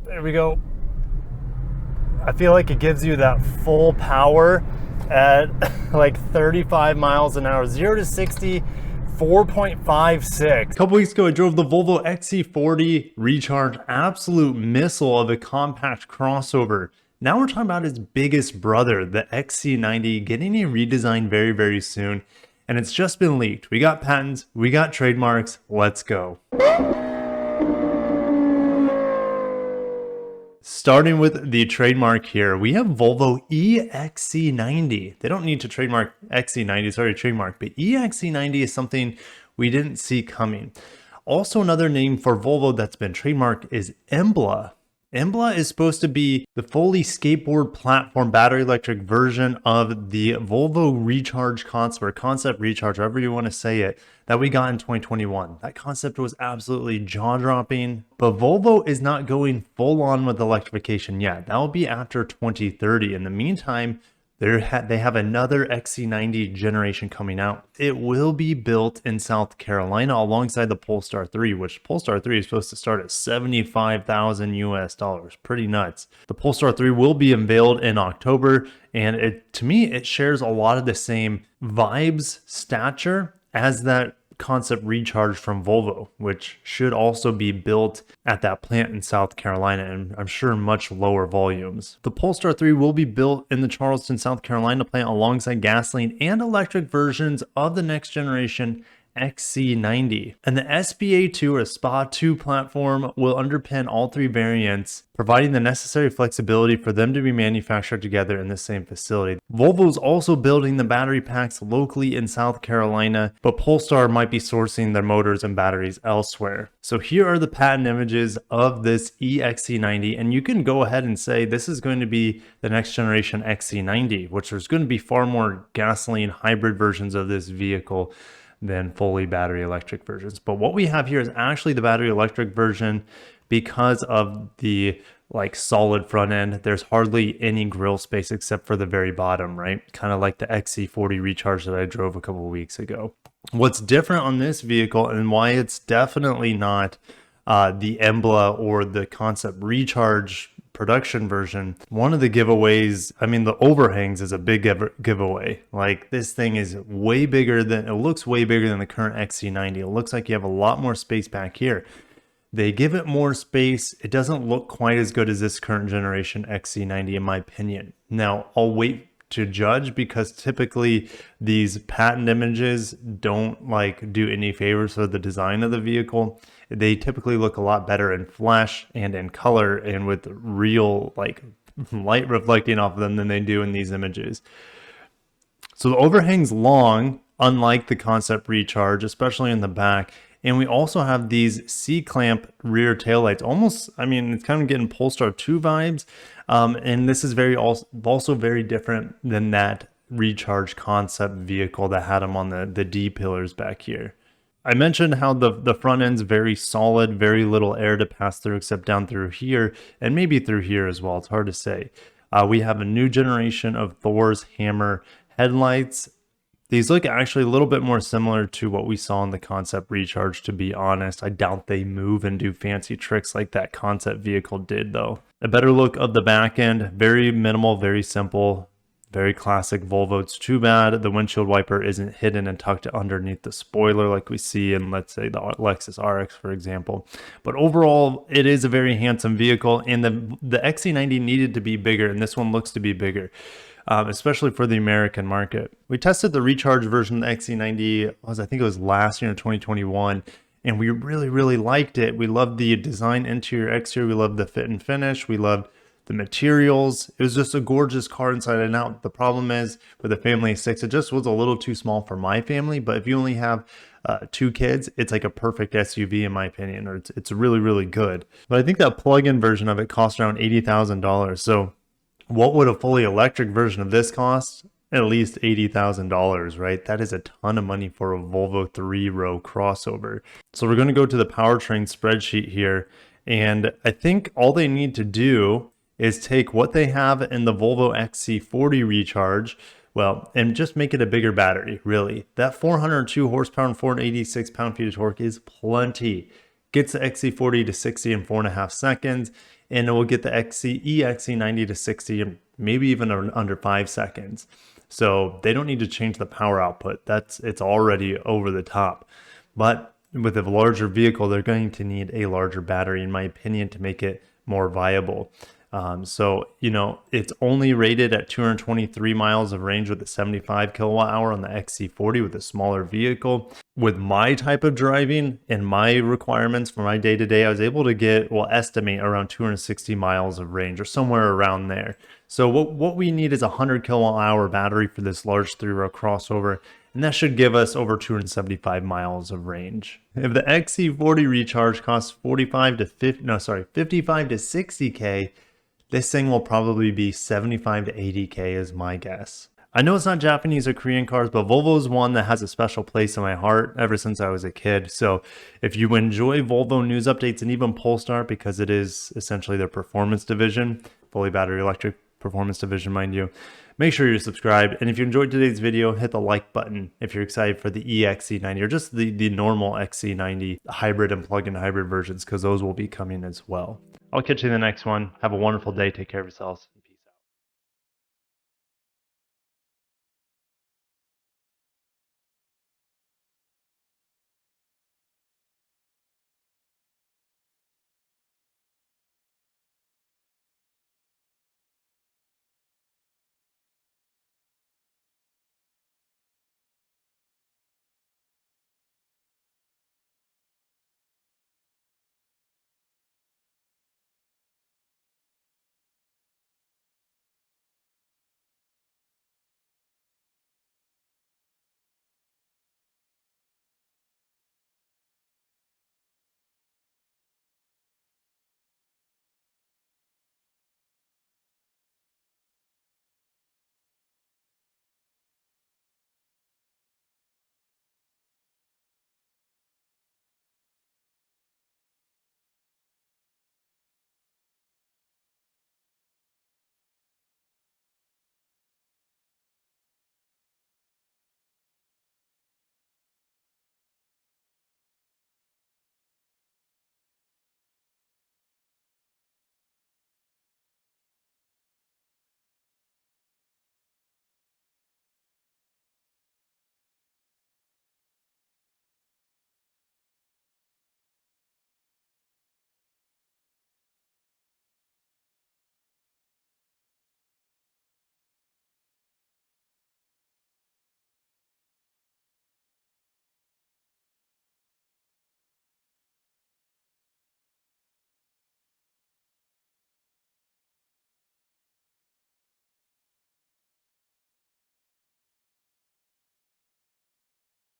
There we go. I feel like it gives you that full power at like 35 miles an hour, 0 to 60, 4.56. A couple weeks ago, I drove the Volvo XC40 Recharge, absolute missile of a compact crossover. Now we're talking about its biggest brother, the XC90, getting a redesign very, very soon. And it's just been leaked. We got patents, we got trademarks, let's go. Starting with the trademark here, we have Volvo EXC90. They don't need to trademark XC90, sorry, trademark, but EXC90 is something we didn't see coming. Also, another name for Volvo that's been trademarked is Embla. Embla is supposed to be the fully skateboard platform battery electric version of the Volvo Recharge concept, or concept Recharge, however you want to say it, that we got in 2021. That concept was absolutely jaw-dropping, but Volvo is not going full on with electrification yet. That will be after 2030. In the meantime, they have another XC90 generation coming out. It will be built in South Carolina alongside the Polestar 3, which Polestar 3 is supposed to start at 75,000 US dollars. Pretty nuts. The Polestar 3 will be unveiled in October, and to me, it shares a lot of the same vibes, stature as that concept Recharge from Volvo, which should also be built at that plant in South Carolina, and I'm sure much lower volumes. The Polestar 3 will be built in the Charleston, South Carolina plant alongside gasoline and electric versions of the next generation XC90. And the SPA2 or SPA2 platform will underpin all three variants, providing the necessary flexibility for them to be manufactured together in the same facility. Volvo is also building the battery packs locally in South Carolina, but Polestar might be sourcing their motors and batteries elsewhere. So here are the patent images of this EXC90, and you can go ahead and say this is going to be the next generation XC90, which there's going to be far more gasoline hybrid versions of this vehicle than fully battery electric versions. But what we have here is actually the battery electric version because of the solid front end. There's hardly any grille space except for the very bottom, right? Kind of like the XC40 Recharge that I drove a couple of weeks ago. What's different on this vehicle and why it's definitely not the Embla or the concept Recharge production version, one of the giveaways, I mean, the overhangs is a big giveaway. Like, this thing is way bigger than, it looks way bigger than the current XC90. It looks like you have a lot more space back here. They give it more space. It doesn't look quite as good as this current generation XC90 in my opinion. Now, I'll wait to judge because typically these patent images don't do any favors for the design of the vehicle. They typically look a lot better in flesh and in color and with real light reflecting off of them than they do in these images. So the overhang's long, unlike the concept Recharge, especially in the back. And we also have these C-clamp rear taillights. Almost, I mean, it's kind of getting Polestar 2 vibes. And this is also very different than that Recharge concept vehicle that had them on the D pillars back here. I mentioned how the front end's very solid, very little air to pass through except down through here and maybe through here as well. It's hard to say. We have a new generation of Thor's hammer headlights. These look actually a little bit more similar to what we saw in the concept Recharge, to be honest. I doubt they move and do fancy tricks like that concept vehicle did, though. A better look of the back end, very minimal, very simple, very classic Volvo. It's too bad the windshield wiper isn't hidden and tucked underneath the spoiler like we see in, let's say, the Lexus RX, for example. But overall, it is a very handsome vehicle, and the XC90 needed to be bigger, and this one looks to be bigger. Especially for the American market. We tested the Recharge version of the XC90, I think it was last year in 2021, and we really, really liked it. We loved the design, interior, exterior. We loved the fit and finish. We loved the materials. It was just a gorgeous car inside and out. The problem is, with a family of 6, it just was a little too small for my family, but if you only have 2 kids, it's like a perfect SUV in my opinion, or it's really, really good. But I think that plug-in version of it costs around $80,000, so what would a fully electric version of this cost? At least $80,000, right? That is a ton of money for a Volvo 3-row crossover. So we're going to go to the powertrain spreadsheet here, and I think all they need to do is take what they have in the Volvo XC40 Recharge, and just make it a bigger battery, really. That 402 horsepower and 486 pound-feet of torque is plenty. gets the XC40 to 60 in 4.5 seconds, and it will get the EXC90 to 60 in maybe even under 5 seconds. So they don't need to change the power output. It's already over the top. But with a larger vehicle, they're going to need a larger battery, in my opinion, to make it more viable. So, you know, it's only rated at 223 miles of range with a 75 kilowatt hour on the XC40 with a smaller vehicle. With my type of driving and my requirements for my day-to-day, I was able to get, well, estimate around 260 miles of range or somewhere around there. So what we need is a 100 kilowatt hour battery for this large 3-row crossover, and that should give us over 275 miles of range. If the XC40 recharge costs 55 to 60K, this thing will probably be 75 to 80K is my guess. I know it's not Japanese or Korean cars, but Volvo is one that has a special place in my heart ever since I was a kid. So if you enjoy Volvo news updates and even Polestar, because it is essentially their performance division, fully battery electric performance division, mind you, make sure you're subscribed. And if you enjoyed today's video, hit the like button if you're excited for the EXC90 or just the normal XC90 hybrid and plug-in hybrid versions, because those will be coming as well. I'll catch you in the next one. Have a wonderful day. Take care of yourselves.